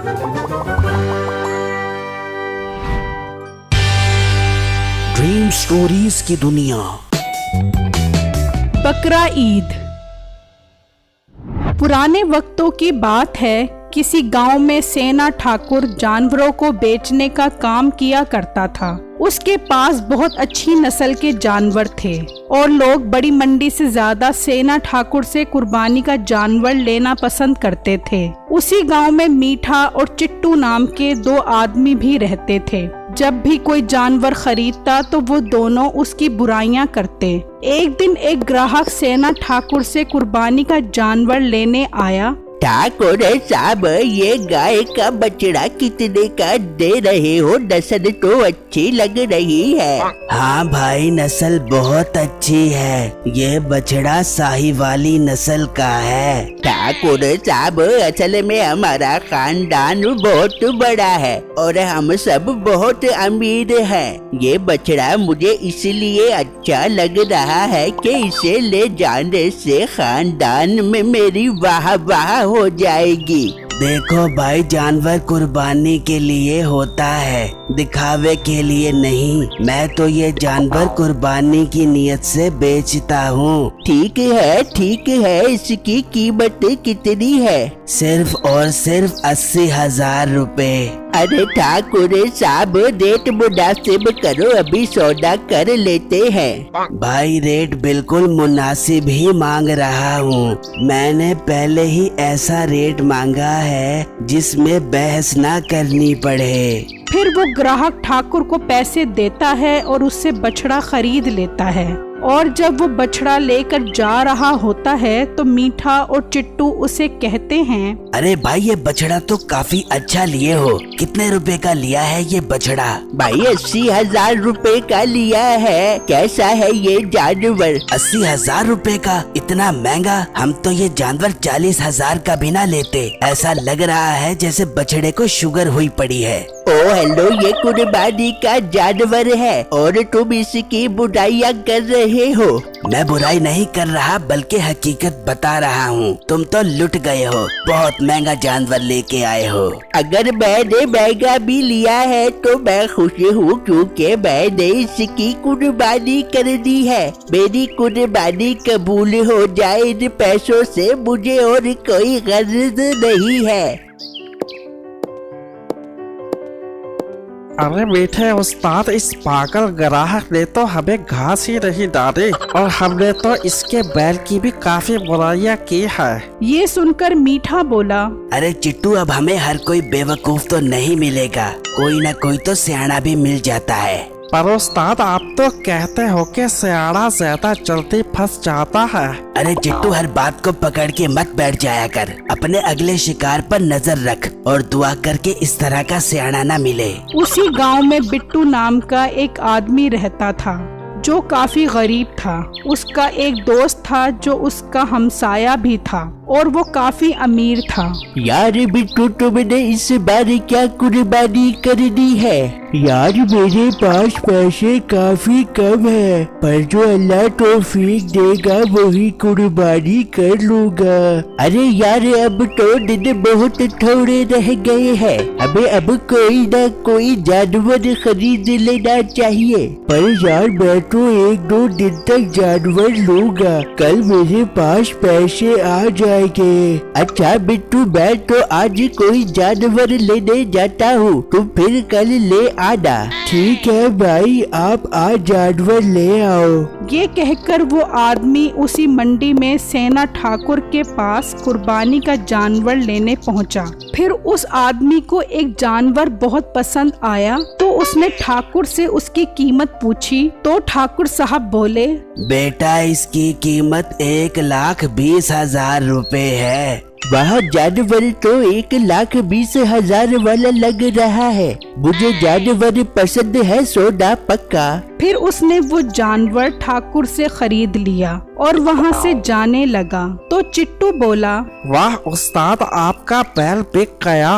Dream stories की दुनिया। बकरा ईद। पुराने वक्तों की बात है, किसी गांव में सेना ठाकुर जानवरों को बेचने का काम किया करता था। उसके पास बहुत अच्छी नस्ल के जानवर थे और लोग बड़ी मंडी से ज्यादा सेना ठाकुर से कुर्बानी का जानवर लेना पसंद करते थे। उसी गांव में मीठा और चिट्टू नाम के दो आदमी भी रहते थे। जब भी कोई जानवर खरीदता तो वो दोनों उसकी बुराइयां करते। एक दिन एक ग्राहक सेना ठाकुर से कुर्बानी का जानवर लेने आया। ठाकुर साहब, ये गाय का बछड़ा कितने का दे रहे हो? नस्ल तो अच्छी लग रही है। हाँ भाई, नस्ल बहुत अच्छी है। ये बछड़ा साहिवाली नस्ल का है। ठाकुर साहब, असल में हमारा खानदान बहुत बड़ा है और हम सब बहुत अमीर हैं। ये बछड़ा मुझे इसलिए अच्छा लग रहा है कि इसे ले जाने से खानदान में मेरी वाह वाह हो जाएगी। देखो भाई, जानवर कुर्बानी के लिए होता है, दिखावे के लिए नहीं। मैं तो ये जानवर कुर्बानी की नियत से बेचता हूँ। ठीक है। इसकी कीमत कितनी है? सिर्फ और सिर्फ 80,000 रुपए। अरे ठाकुर साहब, रेट मुनासिब करो, अभी सौदा कर लेते हैं। भाई रेट बिल्कुल मुनासिब ही मांग रहा हूँ। मैंने पहले ही ऐसा रेट मांगा है जिसमें बहस ना करनी पड़े। फिर वो ग्राहक ठाकुर को पैसे देता है और उससे बछड़ा खरीद लेता है। और जब वो बछड़ा लेकर जा रहा होता है तो मीठा और चिट्टू उसे कहते हैं, अरे भाई, ये बछड़ा तो काफी अच्छा लिए हो। कितने रुपए का लिया है ये बछड़ा? भाई 80,000 रुपए का लिया है। कैसा है ये जानवर? 80,000 रुपए का? इतना महंगा? हम तो ये जानवर 40,000 का भी ना लेते। ऐसा लग रहा है जैसे बछड़े को शुगर हुई पड़ी है। ओ हेलो, ये कुर्बानी का जानवर है और तुम इसकी बुराइयां कर रहे हो। मैं बुराई नहीं कर रहा, बल्कि हकीकत बता रहा हूँ। तुम तो लुट गए हो, बहुत महंगा जानवर लेके आए हो। अगर मैंने महंगा भी लिया है तो मैं खुश हूँ, क्योंकि मैंने इसकी कुर्बानी कर दी है। मेरी कुर्बानी कबूल हो जाए, इन पैसों से मुझे और कोई गर्ज नहीं है। अरे मीठे उस्ताद, इस पागल ग्राहक ने तो हमें घास ही नहीं डाली और हमने तो इसके बैल की भी काफी बुराइयां की है। ये सुनकर मीठा बोला, अरे चिट्टू, अब हमें हर कोई बेवकूफ तो नहीं मिलेगा, कोई ना कोई तो सियाना भी मिल जाता है। पर उस्ताद, आप तो कहते हो कि सियाड़ा ज्यादा जल्दी फंस जाता है। अरे चिट्टू, हर बात को पकड़ के मत बैठ जाया कर। अपने अगले शिकार पर नजर रख और दुआ करके इस तरह का सियाना ना मिले। उसी गांव में बिट्टू नाम का एक आदमी रहता था जो काफी गरीब था। उसका एक दोस्त था जो उसका हमसाया भी था और वो काफी अमीर था। यार बिट्टू, तुमने इस बार क्या कुर्बानी कर दी है? यार मेरे पास पैसे काफी कम है, पर जो अल्लाह तौफीक देगा वही कुर्बानी कर लूंगा। अरे यार, अब तो दिन बहुत थोड़े रह गए हैं, हमें अब कोई ना कोई जानवर खरीद लेना चाहिए। पर यार, मैं तो 1-2 दिन तक जानवर लूंगा, कल मेरे पास पैसे आ जाएंगे। अच्छा बिट्टू, मैं तो आज कोई जानवर लेने जाता हूँ, तुम फिर कल ले आना। ठीक है भाई, आप आज जानवर ले आओ। ये कहकर वो आदमी उसी मंडी में सेना ठाकुर के पास कुर्बानी का जानवर लेने पहुंचा। फिर उस आदमी को एक जानवर बहुत पसंद आया तो उसने ठाकुर से उसकी कीमत पूछी। तो ठाकुर साहब बोले, बेटा, इसकी कीमत 1,20,000 रुपए है। वह जानवर तो 1,20,000 वाला लग रहा है। मुझे जानवर पसंद है, सोना पक्का। फिर उसने वो जानवर ठाकुर से खरीद लिया और वहाँ से जाने लगा। तो चिट्टू बोला, वाह उस्ताद, आपका बैल बिक गया।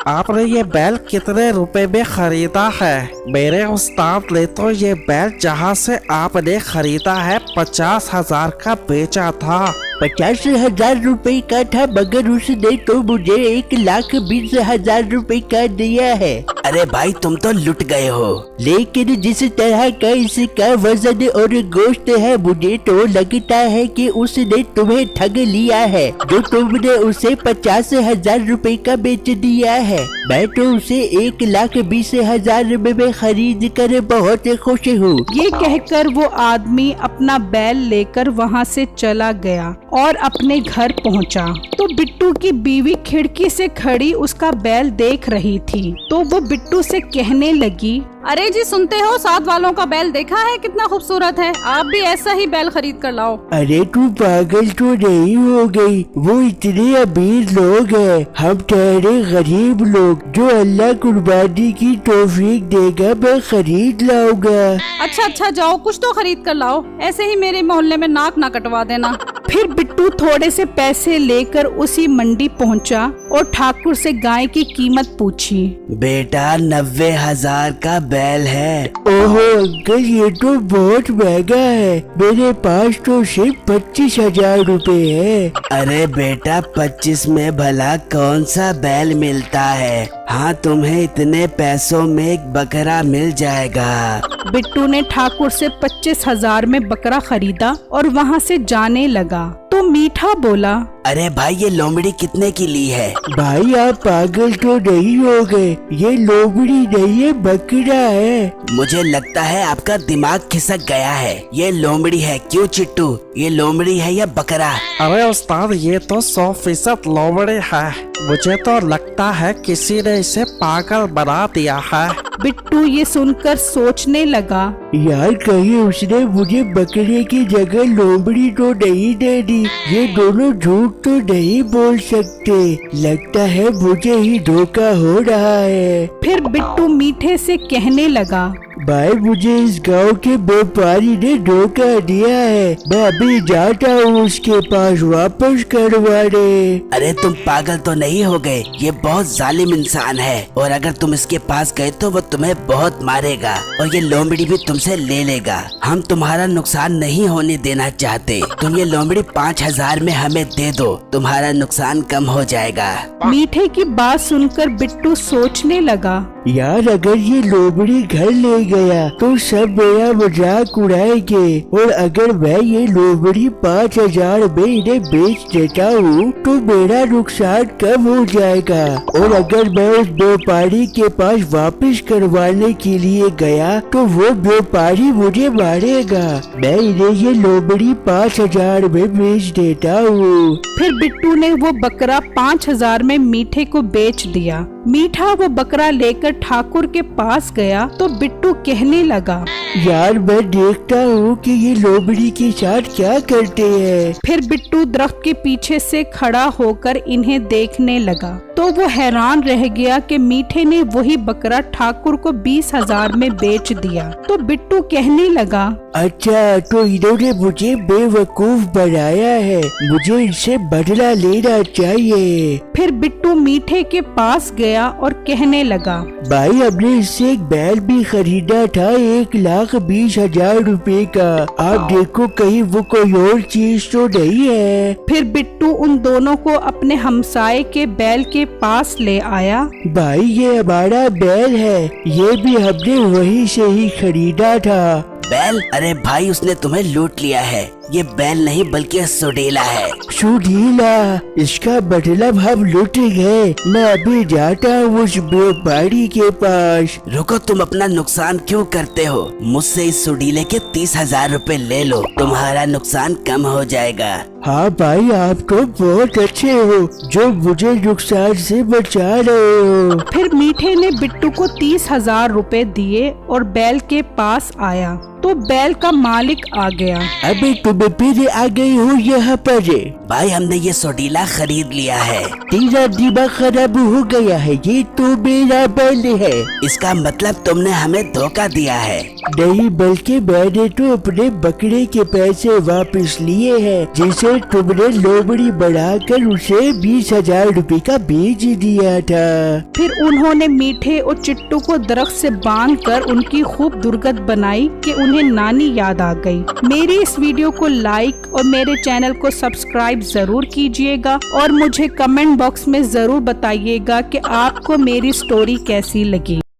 आपने ये बैल कितने रुपए में खरीदा है? मेरे उस्ताद ने तो ये बैल जहाँ से आपने खरीदा है 50,000 का बेचा था। 50,000 रुपए का था, मगर उसने तो मुझे 1,20,000 रुपए का दिया है। अरे भाई तुम तो लुट गए हो। लेकिन जिस तरह का इसका वजन और गोश्त है, मुझे तो लगता है कि उसने तुम्हें ठग लिया है, जो तुमने उसे 50,000 रुपए का बेच दिया है। मैं तो उसे 1,20,000 में खरीद कर बहुत खुश हूँ। ये कहकर वो आदमी अपना बैल लेकर वहाँ से चला गया और अपने घर पहुँचा। तो बिट्टू की बीवी खिड़की से खड़ी उसका बैल देख रही थी, तो वो बिट्टू से कहने लगी, अरे जी सुनते हो, साथ वालों का बैल देखा है कितना खूबसूरत है, आप भी ऐसा ही बैल खरीद कर लाओ। अरे तू पागल तो नहीं हो गई? वो इतने अमीर लोग हैं, हम ठहरे गरीब लोग। जो अल्लाह कुर्बानी की तौफीक देगा मैं खरीद लाऊंगा। अच्छा जाओ, कुछ तो खरीद कर लाओ, ऐसे ही मेरे मोहल्ले में नाक ना कटवा देना। फिर बिट्टू थोड़े से पैसे लेकर उसी मंडी पहुंचा और ठाकुर से गाय की कीमत पूछी। बेटा 90,000 का बैल है। ओहो अंकल, ये तो बहुत महंगा है, मेरे पास तो सिर्फ 25,000 रुपए है। अरे बेटा 25 में भला कौन सा बैल मिलता है? हाँ तुम्हें इतने पैसों में एक बकरा मिल जाएगा। बिट्टू ने ठाकुर से 25,000 में बकरा खरीदा और वहाँ से जाने लगा। तो मीठा बोला, अरे भाई ये लोमड़ी कितने की ली है? भाई आप पागल तो नहीं हो गए? ये लोमड़ी नहीं है, बकरा है। मुझे लगता है आपका दिमाग खिसक गया है। ये लोमड़ी है। क्यों चिट्टू, ये लोमड़ी है या बकरा? अरे उस्ताद, ये तो 100% लोमड़ी है। मुझे तो लगता है किसी ने इसे पागल बना दिया है। बिट्टू ये सुनकर सोचने लगा, यार कहीं उसने मुझे बकरे की जगह लोमड़ी तो नहीं दे दी। ये दोनों झूठ तो नहीं बोल सकते, लगता है मुझे ही धोखा हो रहा है। फिर बिट्टू मीठे से कहने लगा, भाई मुझे इस गांव के व्यापारी ने धोखा दिया है, मैं अभी जाता हूँ उसके पास वापस करवाने। अरे तुम पागल तो नहीं हो गए? ये बहुत जालिम इंसान है और अगर तुम इसके पास गए तो वो तुम्हें बहुत मारेगा और ये लोमड़ी भी तुमसे ले लेगा। हम तुम्हारा नुकसान नहीं होने देना चाहते। तुम ये लोमड़ी 5,000 में हमें दे दो, तुम्हारा नुकसान कम हो जाएगा। मीठे की बात सुनकर बिट्टू सोचने लगा, यार अगर ये लोमड़ी घर ले गया तो सब मेरा मजाक उड़ाएंगे, और अगर मैं ये लोमड़ी 5,000 में इन्हें बेच देता हूँ तो मेरा नुकसान कम हो जाएगा। और अगर मैं उस व्यापारी के पास वापस करवाने के लिए गया तो वो व्यापारी मुझे मारेगा। मैं इन्हें ये लोमड़ी 5,000 में बेच देता हूँ। फिर बिट्टू ने वो बकरा 5,000 में मीठे को बेच दिया। मीठा वो बकरा लेकर ठाकुर के पास गया तो बिट्टू कहने लगा, यार मैं देखता हूँ कि ये लोमड़ी के साथ क्या करते हैं। फिर बिट्टू दरख्त के पीछे से खड़ा होकर इन्हें देखने लगा तो वो हैरान रह गया कि मीठे ने वही बकरा ठाकुर को 20,000 में बेच दिया। तो बिट्टू कहने लगा, अच्छा तो इन्होंने मुझे बेवकूफ बनाया है, मुझे इनसे बदला लेना चाहिए। फिर बिट्टू मीठे के पास गया और कहने लगा, भाई हमने इससे एक बैल भी खरीदा था 1,20,000 रुपए का। आप देखो कहीं वो कोई और चीज तो नहीं है। फिर बिट्टू उन दोनों को अपने हमसाये के बैल के पास ले आया। भाई ये हमारा बैल है, ये भी हमने वहीं से ही खरीदा था। बैल? अरे भाई उसने तुम्हें लूट लिया है। ये बैल नहीं बल्कि सुडीला है। सुडीला? इसका मतलब हम लूट गए। मैं अभी जाता हूँ उस व्यापारी के पास। रुको, तुम अपना नुकसान क्यों करते हो? मुझसे इस सुडीले के 30,000 रुपए ले लो, तुम्हारा नुकसान कम हो जाएगा। हाँ भाई आप तो बहुत अच्छे हो जो मुझे नुकसान से बचा रहे हो। फिर मीठे ने बिट्टू को 30,000 रुपए दिए और बैल के पास आया तो बैल का मालिक आ गया। अबे तुम फिर आ गई हो यहाँ पर? भाई हमने ये सुडीला खरीद लिया है। तेरा दिमाग खराब हो गया है, ये तो मेरा बैल है। इसका मतलब तुमने हमें धोखा दिया है। नहीं, बल्कि मैंने तो अपने बकरे के पैसे वापस लिए हैं, जिसे तुमने लोमड़ी बढ़ाकर उसे 20,000 रुपए का बेच दिया था। फिर उन्होंने मीठे और चिट्टू को दरख्त से बांधकर उनकी खूब दुर्गत बनाई कि उन्हें नानी याद आ गई। मेरी इस वीडियो को लाइक और मेरे चैनल को सब्सक्राइब जरूर कीजिएगा और मुझे कमेंट बॉक्स में जरूर बताइएगा कि आपको मेरी स्टोरी कैसी लगी।